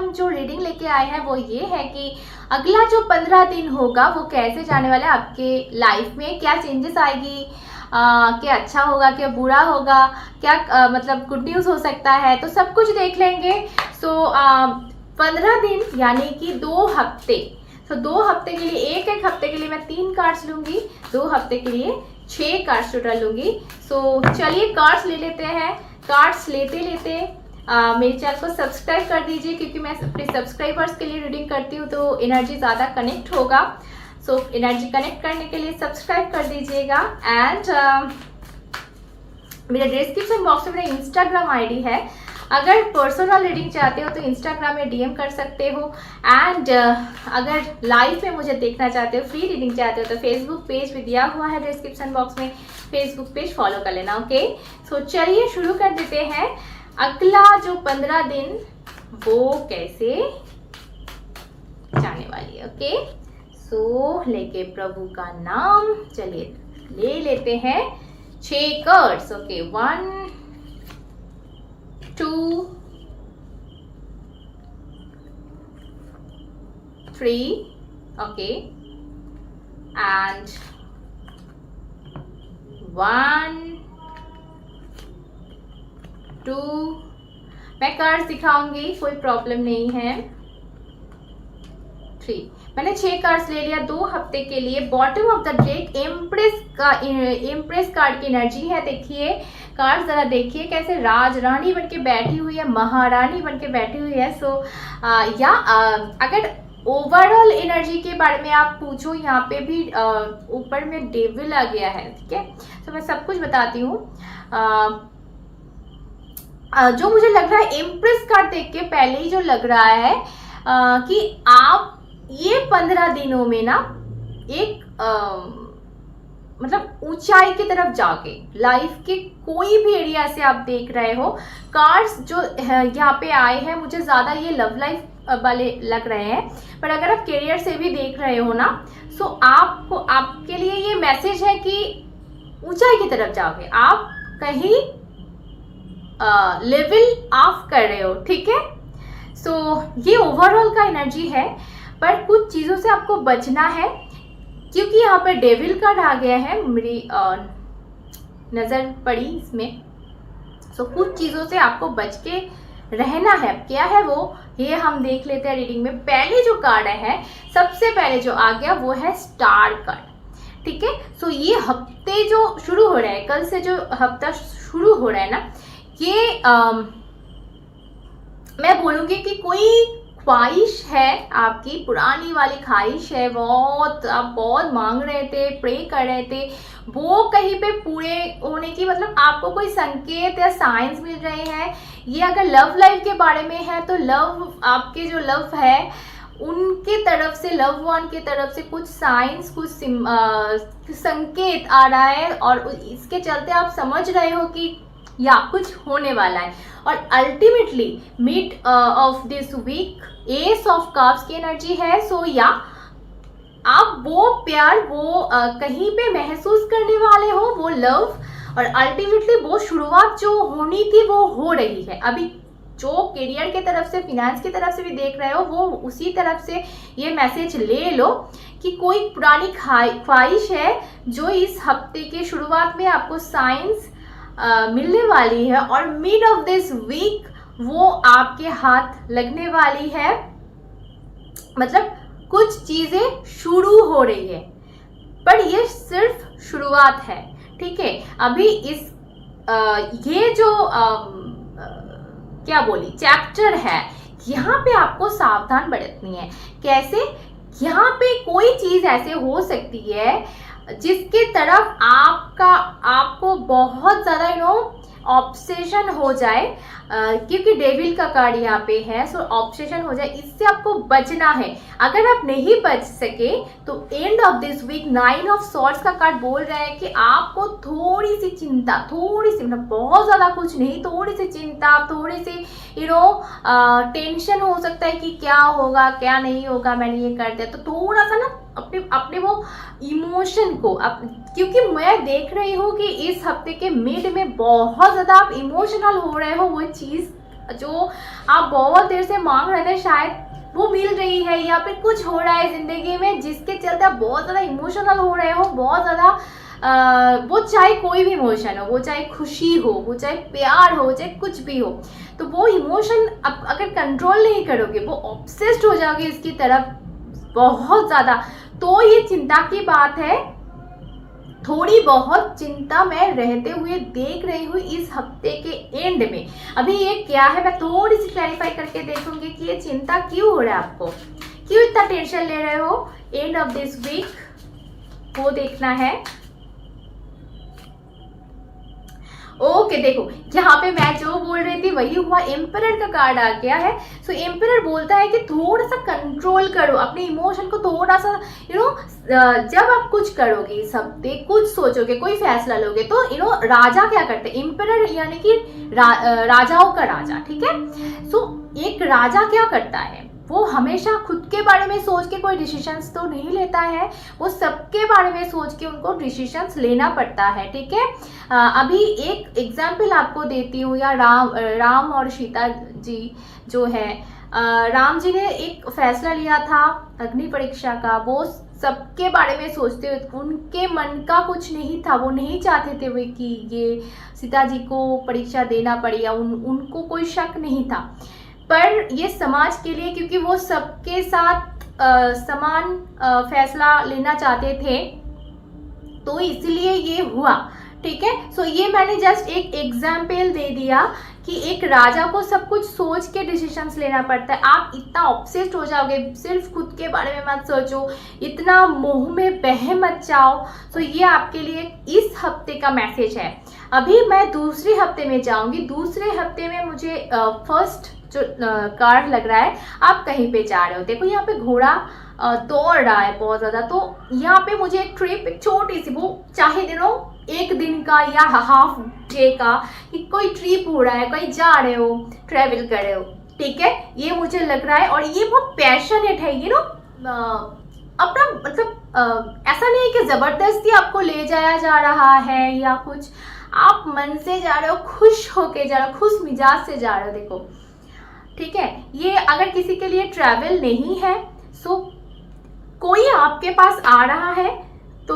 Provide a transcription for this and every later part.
हम जो रीडिंग लेके आए हैं वो ये है कि अगला जो 15 दिन होगा वो कैसे जाने वाला है आपके लाइफ में, क्या चेंजेस आएगी, क्या अच्छा होगा, क्या बुरा होगा, क्या मतलब गुड न्यूज़ हो सकता है, तो सब कुछ देख लेंगे। सो 15 दिन यानी कि 2 हफ्ते। तो 2 हफ्ते के लिए, एक हफ्ते के लिए मैं 3 कार्ड्स लूँगी, 2 हफ्ते के लिए 6 कार्ड्स टोटल लूँगी। सो चलिए कार्ड्स ले लेते हैं। कार्ड्स लेते लेते मेरे चैनल को सब्सक्राइब कर दीजिए, क्योंकि मैं अपने सब्सक्राइबर्स के लिए रीडिंग करती हूँ तो एनर्जी ज़्यादा कनेक्ट होगा। सो एनर्जी कनेक्ट करने के लिए सब्सक्राइब कर दीजिएगा। एंड मेरे डिस्क्रिप्शन बॉक्स में मेरा इंस्टाग्राम आईडी है, अगर पर्सनल रीडिंग चाहते हो तो इंस्टाग्राम में डीएम कर सकते हो। एंड अगर लाइव में मुझे देखना चाहते हो, फ्री रीडिंग चाहते हो, तो फेसबुक पेज भी दिया हुआ है डिस्क्रिप्शन बॉक्स में, फेसबुक पेज फॉलो कर लेना। ओके, सो चलिए शुरू कर देते हैं। अगला जो 15 दिन वो कैसे जाने वाली है। ओके, सो लेके प्रभु का नाम, चलिए ले लेते हैं 6 कार्ड्स। Okay, 1 2 3, okay, and 1 2। मैं कार्ड्स दिखाऊंगी, कोई प्रॉब्लम नहीं है। 3, मैंने 6 कार्ड्स ले लिया 2 हफ्ते के लिए। Bottom of the deck empress card की एनर्जी है। देखिए कार्ड जरा देखिए कैसे राज रानी बन के बैठी हुई है, महारानी बन के बैठी हुई है। सो अगर ओवरऑल एनर्जी के बारे में आप पूछो, यहाँ पे भी ऊपर में डेविल आ गया है। ठीक है, तो मैं सब कुछ बताती हूँ। जो मुझे लग रहा है एम्प्रेस कार्ड देख के पहले ही जो लग रहा है कि आप ये 15 दिनों में ना एक मतलब ऊंचाई की तरफ जाके लाइफ के कोई भी एरिया से आप देख रहे हो। कार्ड्स जो यहाँ पे आए हैं मुझे ज़्यादा ये लव लाइफ वाले लग रहे हैं, पर अगर आप करियर से भी देख रहे हो ना, सो आपको, आपके लिए ये मैसेज है कि ऊंचाई की तरफ जाओगे, आप कहीं लेवल ऑफ कर रहे हो। ठीक है, सो ये ओवरऑल का एनर्जी है, पर कुछ चीज़ों से आपको बचना है, क्योंकि यहाँ पर डेविल कार्ड आ गया है, मेरी नज़र पड़ी इसमें। सो कुछ चीज़ों से आपको बच के रहना है। क्या है वो, ये हम देख लेते हैं रीडिंग में। पहले जो कार्ड है, सबसे पहले जो आ गया वो है स्टार कार्ड। ठीक है, सो ये हफ्ते जो शुरू हो रहा है, कल से जो हफ्ता शुरू हो रहा है ना, ये मैं बोलूँगी कि कोई ख्वाहिश है, आपकी पुरानी वाली ख्वाहिश है, बहुत आप बहुत मांग रहे थे, प्रे कर रहे थे, वो कहीं पे पूरे होने की, मतलब आपको कोई संकेत या साइंस मिल रहे हैं। ये अगर लव लाइफ के बारे में है तो लव, आपके जो लव है उनके तरफ से, लव वन की तरफ से कुछ साइंस, कुछ संकेत आ रहा है, और इसके चलते आप समझ रहे हो कि या कुछ होने वाला है। और ultimately mid of this week ace of cups की एनर्जी है। सो या आप वो प्यार, वो कहीं पे महसूस करने वाले हो, वो लव, और अल्टीमेटली वो शुरुआत जो होनी थी वो हो रही है। अभी जो करियर के तरफ से, फिनेंस की तरफ से भी देख रहे हो, वो उसी तरफ से ये मैसेज ले लो कि कोई पुरानी ख्वाहिश है जो इस हफ्ते के शुरुआत में आपको साइंस मिलने वाली है, और मिड ऑफ दिस वीक वो आपके हाथ लगने वाली है। मतलब कुछ चीज़ें शुरू हो रही है, पर ये सिर्फ शुरुआत है। ठीक है, अभी इस ये जो क्या बोली चैप्टर है, यहाँ पे आपको सावधान बरतनी है। कैसे, यहाँ पे कोई चीज़ ऐसे हो सकती है जिसके तरफ आपको बहुत ज़्यादा ऑब्सेशन हो जाए, क्योंकि डेविल का कार्ड यहाँ पे है। सो ऑब्सेशन हो जाए, इससे आपको बचना है। अगर आप नहीं बच सके तो end of this week 9 of swords का कार्ड बोल रहा है कि आपको थोड़ी सी चिंता, थोड़ी सी, मतलब बहुत ज़्यादा कुछ नहीं, थोड़ी सी चिंता, थोड़ी सी टेंशन हो सकता है कि क्या होगा क्या नहीं होगा, मैंने ये कर दिया, तो थोड़ा सा ना अपने वो इमोशन को क्योंकि मैं देख रही हूँ कि इस हफ्ते के मिड में बहुत ज़्यादा आप इमोशनल हो रहे हो, वो चीज़ जो आप बहुत देर से मांग रहे थे शायद वो मिल रही है, या फिर कुछ हो रहा है जिंदगी में जिसके चलते आप बहुत ज़्यादा इमोशनल हो रहे हो, बहुत ज़्यादा वो चाहे कोई भी इमोशन हो, वो चाहे खुशी हो, वो चाहे प्यार हो, चाहे कुछ भी हो, तो वो इमोशन अगर कंट्रोल नहीं करोगे, वो ऑब्सेस्ड हो जाओगे इसकी तरफ बहुत ज़्यादा, तो ये चिंता की बात है। थोड़ी बहुत चिंता मैं रहते हुए देख रही हूँ इस हफ्ते के एंड में। अभी ये क्या है मैं थोड़ी सी क्लैरिफाई करके देखूंगी कि ये चिंता क्यों हो रहा है, आपको क्यों इतना टेंशन ले रहे हो। एंड ऑफ दिस वीक वो देखना है। ओके देखो यहाँ पे मैं जो बोल रही थी वही हुआ, एम्परर का कार्ड आ गया है। सो एम्परर बोलता है कि थोड़ा सा कंट्रोल करो अपने इमोशन को, थोड़ा सा जब आप कुछ करोगे इस हफ्ते, कुछ सोचोगे, कोई फैसला लोगे, तो राजा क्या करते हैं, एम्परर यानी कि राजाओं का राजा, ठीक है। सो एक राजा क्या करता है, वो हमेशा खुद के बारे में सोच के कोई डिसीजंस तो नहीं लेता है, वो सबके बारे में सोच के उनको डिसीजंस लेना पड़ता है, ठीक है। अभी एक एग्जाम्पल आपको देती हूँ, या राम और सीता जी जो है, राम जी ने एक फैसला लिया था अग्नि परीक्षा का, वो सबके बारे में सोचते हुए, उनके मन का कुछ नहीं था, वो नहीं चाहते थे वे कि ये सीता जी को परीक्षा देना पड़े, या उनको कोई शक नहीं था, पर ये समाज के लिए, क्योंकि वो सबके साथ समान फैसला लेना चाहते थे, तो इसलिए ये हुआ, ठीक है। सो ये मैंने जस्ट एक एग्जाम्पल दे दिया कि एक राजा को सब कुछ सोच के डिसीजंस लेना पड़ता है। आप इतना ऑब्सेस्ड हो जाओगे, सिर्फ खुद के बारे में मत सोचो, इतना मोह में बह मत जाओ। सो ये आपके लिए इस हफ्ते का मैसेज है। अभी मैं दूसरे हफ्ते में जाऊंगी। दूसरे हफ्ते में मुझे फर्स्ट जो कार्ड लग रहा है, आप कहीं पे जा रहे हो, देखो यहाँ पे घोड़ा दौड़ रहा है बहुत ज़्यादा, तो यहाँ पे मुझे एक ट्रिप, एक छोटी सी, वो चाहे एक दिन का या हाफ डे का, कि कोई ट्रिप हो रहा है, कहीं जा रहे हो, ट्रैवल कर रहे हो, ठीक है, ये मुझे लग रहा है। और ये बहुत पैशनेट है, अपना मतलब ऐसा नहीं है कि ज़बरदस्ती आपको ले जाया जा रहा है या कुछ, आप मन से जा रहे हो, खुश होके जा रहे हो, खुश मिजाज से जा रहे हो, देखो, ठीक है। ये अगर किसी के लिए ट्रैवल नहीं है, सो कोई आपके पास आ रहा है, तो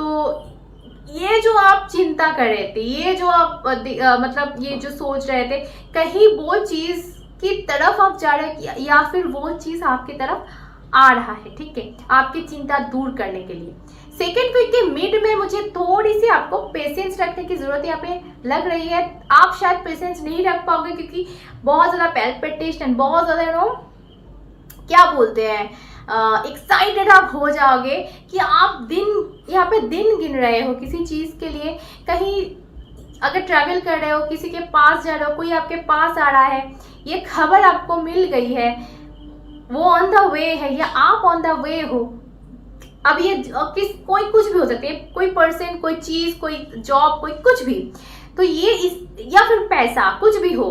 ये जो आप चिंता कर रहे थे, ये जो आप मतलब ये जो सोच रहे थे, कहीं वो चीज़ की तरफ आप जा रहे हैं, या फिर वो चीज़ आपकी तरफ आ रहा है, ठीक है, आपकी चिंता दूर करने के लिए। सेकेंड वीक के मिड में मुझे थोड़ी सी आपको पेशेंस रखने की जरूरत यहाँ पे लग रही है। आप शायद पेशेंस नहीं रख पाओगे, क्योंकि बहुत ज़्यादा पैल्पिटेशन, बहुत ज़्यादा क्या बोलते हैं, एक्साइटेड आप हो जाओगे कि आप यहाँ पे दिन गिन रहे हो किसी चीज़ के लिए, कहीं अगर ट्रैवल कर रहे हो, किसी के पास जा रहे हो, कोई आपके पास आ रहा है, ये खबर आपको मिल गई है, वो ऑन द वे है, या आप ऑन द वे हो। अब ये कोई कुछ भी हो सकती है, कोई पर्सन, कोई चीज़, कोई जॉब, कोई कुछ भी, तो ये या फिर पैसा, कुछ भी हो,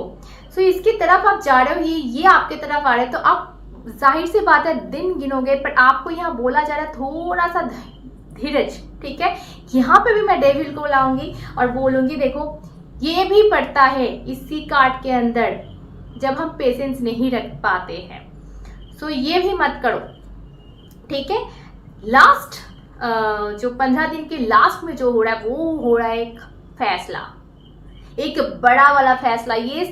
सो इसकी तरफ आप जा रहे हो, ये आपके तरफ आ रहे हैं, तो आप जाहिर सी बात है दिन गिनोगे, पर आपको यहाँ बोला जा रहा है थोड़ा सा धीरज, ठीक है। यहाँ पे भी मैं डेविल को लाऊंगी और बोलूंगी, देखो ये भी पड़ता है इसी कार्ड के अंदर, जब हम पेशेंस नहीं रख पाते हैं, सो ये भी मत करो, ठीक है। लास्ट जो 15 दिन के लास्ट में जो हो रहा है, वो हो रहा है एक फैसला, एक बड़ा वाला फैसला। ये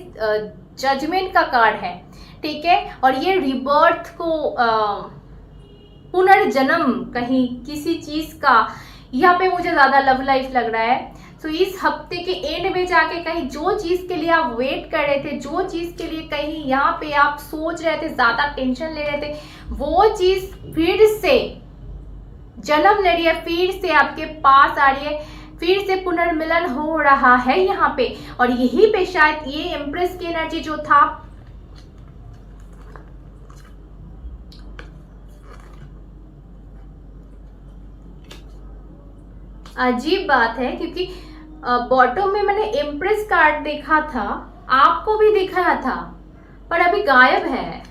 जजमेंट का कार्ड है, ठीक है, और ये रिबर्थ को पुनर्जन्म कहीं किसी चीज़ का, यहाँ पे मुझे ज़्यादा लव लाइफ लग रहा है। सो इस हफ्ते के एंड में जाके कहीं जो चीज़ के लिए आप वेट कर रहे थे, जो चीज़ के लिए कहीं यहाँ पे आप सोच रहे थे, ज़्यादा टेंशन ले रहे थे, वो चीज़ फिर से जन्म ले रही है, फिर से आपके पास आ रही है, फिर से पुनर्मिलन हो रहा है यहाँ पे। और यही पे शायद ये एम्प्रेस की एनर्जी जो था, अजीब बात है, क्योंकि बॉटम में मैंने एम्प्रेस कार्ड देखा था, आपको भी दिखाया था, पर अभी गायब है।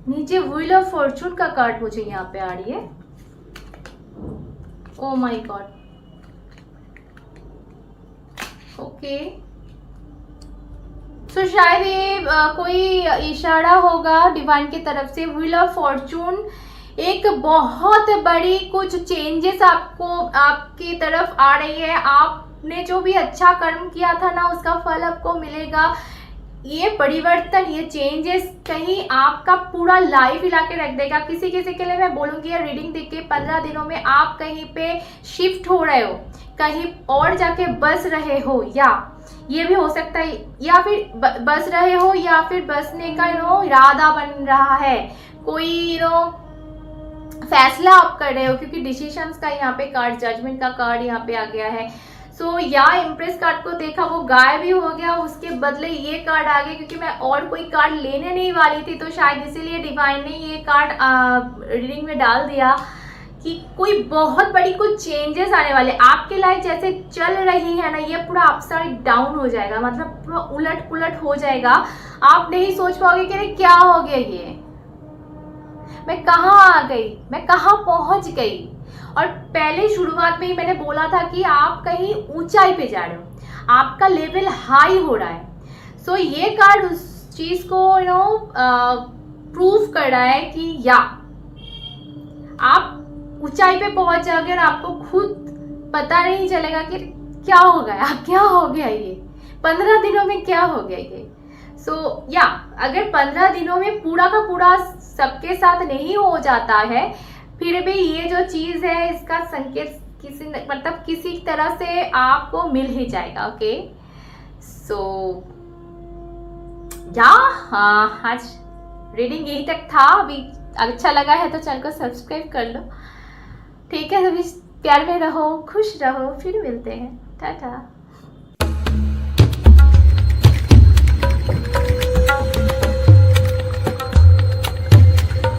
नीचे व्हील ऑफ फॉर्चून का कार्ड मुझे यहाँ पे आ रही है। ओ माय गॉड, ओके, सो शायद ये कोई इशारा होगा डिवाइन की तरफ से। व्हील ऑफ फॉर्चून, एक बहुत बड़ी कुछ चेंजेस आपको आपकी तरफ आ रही है। आपने जो भी अच्छा कर्म किया था ना, उसका फल आपको मिलेगा। ये परिवर्तन, ये चेंजेस कहीं आपका पूरा लाइफ हिला के रख देगा। किसी किसी के लिए मैं बोलूँगी ये रीडिंग देख के 15 दिनों में आप कहीं पे शिफ्ट हो रहे हो, कहीं और जाके बस रहे हो, या ये भी हो सकता है, या फिर बस रहे हो, या फिर बसने का इरादा बन रहा है। कोई फैसला आप कर रहे हो, क्योंकि डिसीशंस का यहाँ पे कार्ड, जजमेंट का कार्ड यहाँ पे आ गया है। सो या इम्प्रेस कार्ड को देखा, वो गायब भी हो गया, उसके बदले ये कार्ड आ गया। क्योंकि मैं और कोई कार्ड लेने नहीं वाली थी, तो शायद इसीलिए डिवाइन ने ये कार्ड रीडिंग में डाल दिया कि कोई बहुत बड़ी कुछ चेंजेस आने वाले। आपकी लाइफ जैसे चल रही है ना, ये पूरा अपसाइड डाउन हो जाएगा, मतलब पूरा उलट पुलट हो जाएगा। आप नहीं सोच पाओगे कि अरे क्या हो गया, ये मैं कहाँ आ गई, मैं कहाँ पहुंच गई। और पहले शुरुआत में ही मैंने बोला था कि आप कहीं ऊंचाई पे जा रहे हो, आपका लेवल हाई हो रहा है। सो ये कार्ड उस चीज को प्रूव कर रहा है कि या आप ऊंचाई पे पहुंच जाओगे और आपको खुद पता नहीं चलेगा कि क्या हो गया, क्या हो गया, ये 15 दिनों में क्या हो गया ये। सो या अगर 15 दिनों में पूरा का पूरा सबके साथ नहीं हो जाता है, फिर भी ये जो चीज़ है इसका संकेत किसी तरह से आपको मिल ही जाएगा। ओके, सो या आज रीडिंग यही तक था। अभी अच्छा लगा है तो चैनल को सब्सक्राइब कर लो, ठीक है। अभी प्यार में रहो, खुश रहो, फिर मिलते हैं, टाटा।